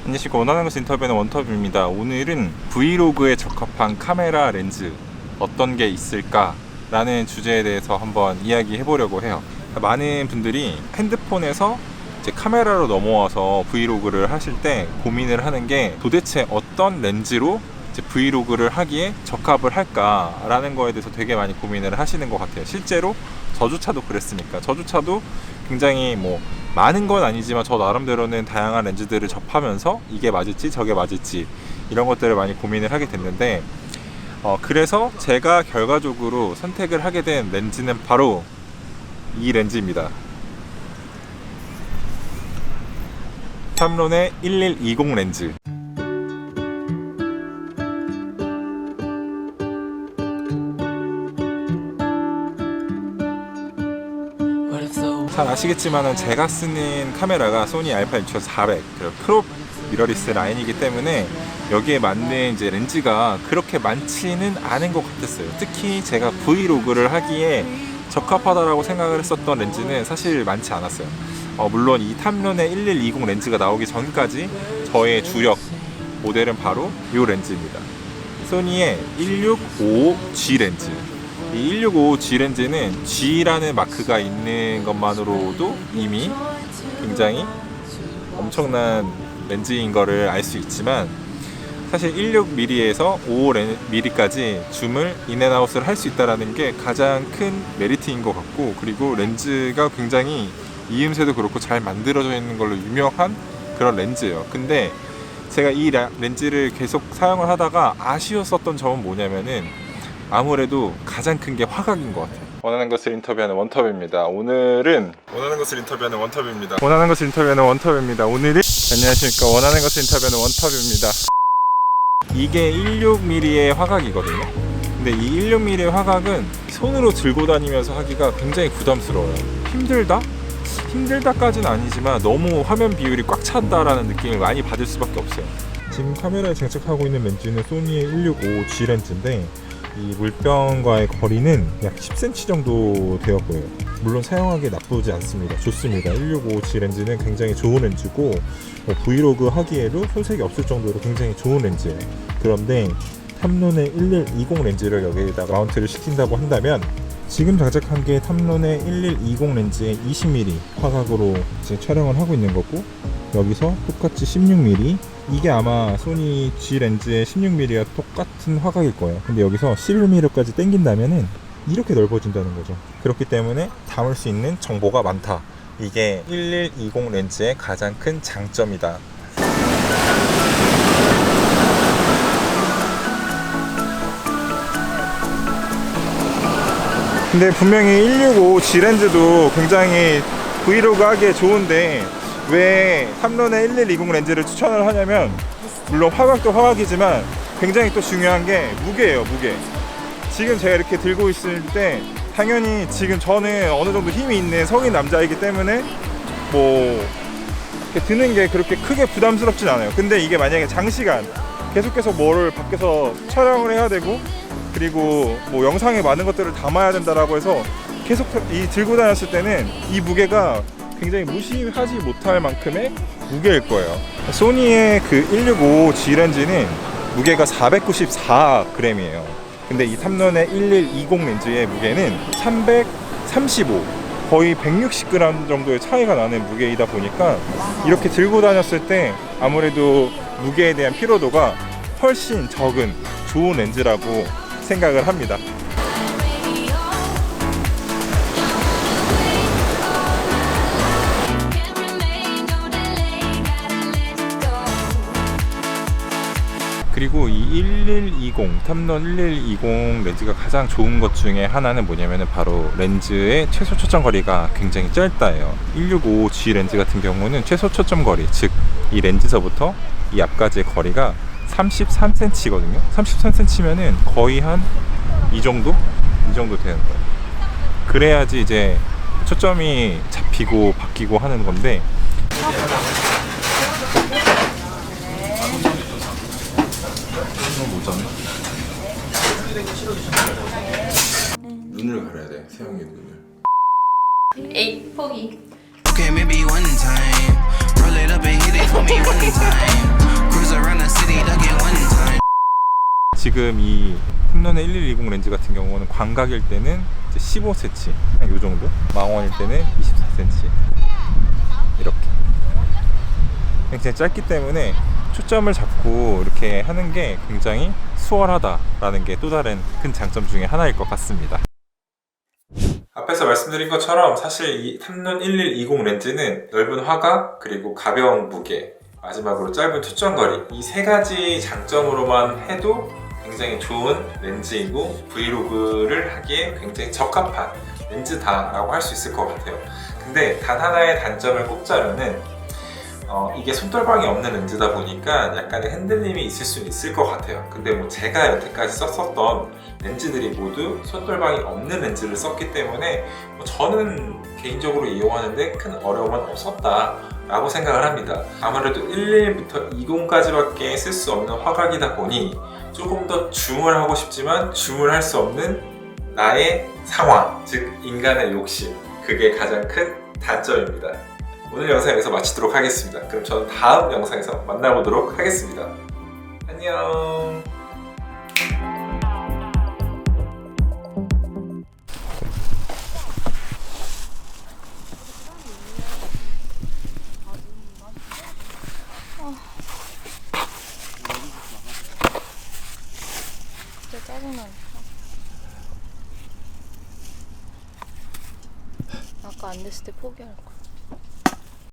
안녕하십니까. 원하는 것을 인터뷰하는 원터뷰입니다. 오늘은 브이로그에 적합한 카메라 렌즈 어떤 게 있을까 라는 주제에 대해서 한번 이야기해 보려고 해요. 많은 분들이 핸드폰에서 이제 카메라로 넘어와서 브이로그를 하실 때 고민을 하는 게 도대체 어떤 렌즈로 이제 브이로그를 하기에 적합을 할까 라는 거에 대해서 되게 많이 고민을 하시는 것 같아요. 실제로 저조차도 그랬으니까. 저조차도 굉장히 많은 건 아니지만 저 나름대로는 다양한 렌즈들을 접하면서 이게 맞을지 저게 맞을지 이런 것들을 많이 고민을 하게 됐는데 그래서 제가 결과적으로 선택을 하게 된 렌즈는 바로 이 렌즈입니다. 탐론의 1120 렌즈. 잘 아시겠지만은 제가 쓰는 카메라가 소니 α6400 크롭 미러리스 라인이기 때문에 여기에 맞는 이제 렌즈가 그렇게 많지는 않은 것 같았어요. 특히 제가 브이로그를 하기에 적합하다라고 생각을 했었던 렌즈는 사실 많지 않았어요. 물론 이 탐론의 1120 렌즈가 나오기 전까지 저의 주력 모델은 바로 이 렌즈입니다. 소니의 1655G 렌즈. 이 1655G 렌즈는 G라는 마크가 있는 것만으로도 이미 굉장히 엄청난 렌즈인 거를 알 수 있지만 사실 16mm에서 55mm까지 줌을 인앤아웃을 할 수 있다는 게 가장 큰 메리트인 것 같고, 그리고 렌즈가 굉장히 이음새도 그렇고 잘 만들어져 있는 걸로 유명한 그런 렌즈예요. 근데 제가 이 렌즈를 계속 사용을 하다가 아쉬웠었던 점은 뭐냐면은 아무래도 가장 큰 게 화각인 것 같아요. 원하는 것을 인터뷰하는 원터뷰입니다. 오늘은 원하는 것을 인터뷰하는 원터뷰입니다. 원하는 것을 인터뷰하는 원터뷰입니다. 오늘은 안녕하십니까. 원하는 것을 인터뷰하는 원터뷰입니다. 이게 16mm의 화각이거든요. 근데 이 16mm의 화각은 손으로 들고 다니면서 하기가 굉장히 부담스러워요. 힘들다까지는 아니지만 너무 화면 비율이 꽉 찬다라는 느낌을 많이 받을 수밖에 없어요. 지금 카메라에 장착하고 있는 렌즈는 소니의 1655G 렌즈인데 이 물병과의 거리는 약 10cm 정도 되어 보여요. 물론 사용하기 나쁘지 않습니다. 좋습니다. 1655G 렌즈는 굉장히 좋은 렌즈고 브이로그 하기에도 손색이 없을 정도로 굉장히 좋은 렌즈예요. 그런데 탐론의 1120 렌즈를 여기에다가 마운트를 시킨다고 한다면 지금 장착한 게 탐론의 1120 렌즈의 20mm 화각으로 지금 촬영을 하고 있는 거고, 여기서 똑같이 16mm, 이게 아마 소니 G 렌즈의 16mm와 똑같은 화각일 거예요. 근데 여기서 11mm까지 당긴다면은 이렇게 넓어진다는 거죠. 그렇기 때문에 담을 수 있는 정보가 많다. 이게 1120 렌즈의 가장 큰 장점이다. 근데 분명히 165G 렌즈도 굉장히 브이로그 하기에 좋은데 왜 탐론의 1120 렌즈를 추천을 하냐면, 물론 화각도 화각이지만 굉장히 또 중요한 게 무게예요. 무게. 지금 제가 이렇게 들고 있을 때 당연히 지금 저는 어느 정도 힘이 있는 성인 남자이기 때문에 이렇게 드는 게 그렇게 크게 부담스럽진 않아요. 근데 이게 만약에 장시간 계속해서 뭐를 밖에서 촬영을 해야 되고, 그리고 영상에 많은 것들을 담아야 된다라고 해서 계속 이 들고 다녔을 때는 이 무게가 굉장히 무시하지 못할 만큼의 무게일 거예요. 소니의 그 1655G 렌즈는 무게가 494g이에요. 근데 이 탐론의 1120 렌즈의 무게는 335, 거의 160g 정도의 차이가 나는 무게이다 보니까 이렇게 들고 다녔을 때 아무래도 무게에 대한 피로도가 훨씬 적은 좋은 렌즈라고 생각을 합니다. 그리고 이 1120 탐론 1120 렌즈가 가장 좋은 것 중에 하나는 뭐냐면 바로 렌즈의 최소 초점 거리가 굉장히 짧다예요. 1655G 렌즈 같은 경우는 최소 초점 거리, 즉 이 렌즈서부터 이 앞까지의 거리가 33cm거든요. 33cm면은 거의 한 이 정도 되는 거예요. 그래야지 이제 초점이 잡히고 바뀌고 하는 건데, 눈을 가려야 돼. 세영이 눈을. 에이, 포기. Okay, maybe one time. Roll it up and hit it for me one time. 지금 이 탐론의 1120 렌즈 같은 경우는 광각일 때는 이제 15cm, 요 정도. 망원일 때는 24cm. 이렇게. 굉장히 짧기 때문에 초점을 잡고 이렇게 하는 게 굉장히 수월하다라는 게 또 다른 큰 장점 중에 하나일 것 같습니다. 앞에서 말씀드린 것처럼 사실 이 탐론 1120 렌즈는 넓은 화각 그리고 가벼운 무게, 마지막으로 짧은 초점거리, 이 세 가지 장점으로만 해도 굉장히 좋은 렌즈이고 브이로그를 하기에 굉장히 적합한 렌즈다라고 할 수 있을 것 같아요. 근데 단 하나의 단점을 꼽자면은 이게 손떨방이 없는 렌즈다 보니까 약간의 흔들림이 있을 수는 있을 것 같아요. 근데 뭐 제가 여태까지 썼던 렌즈들이 모두 손떨방이 없는 렌즈를 썼기 때문에 저는 개인적으로 이용하는데 큰 어려움은 없었다 라고 생각을 합니다. 아무래도 11부터 20까지밖에 쓸 수 없는 화각이다 보니 조금 더 줌을 하고 싶지만 줌을 할 수 없는 나의 상황, 즉 인간의 욕심, 그게 가장 큰 단점입니다. 오늘 영상 여기서 마치도록 하겠습니다. 그럼 저는 다음 영상에서 만나보도록 하겠습니다. 안녕. 진짜 짜증나네. 아까 안 됐을 때 포기할 걸.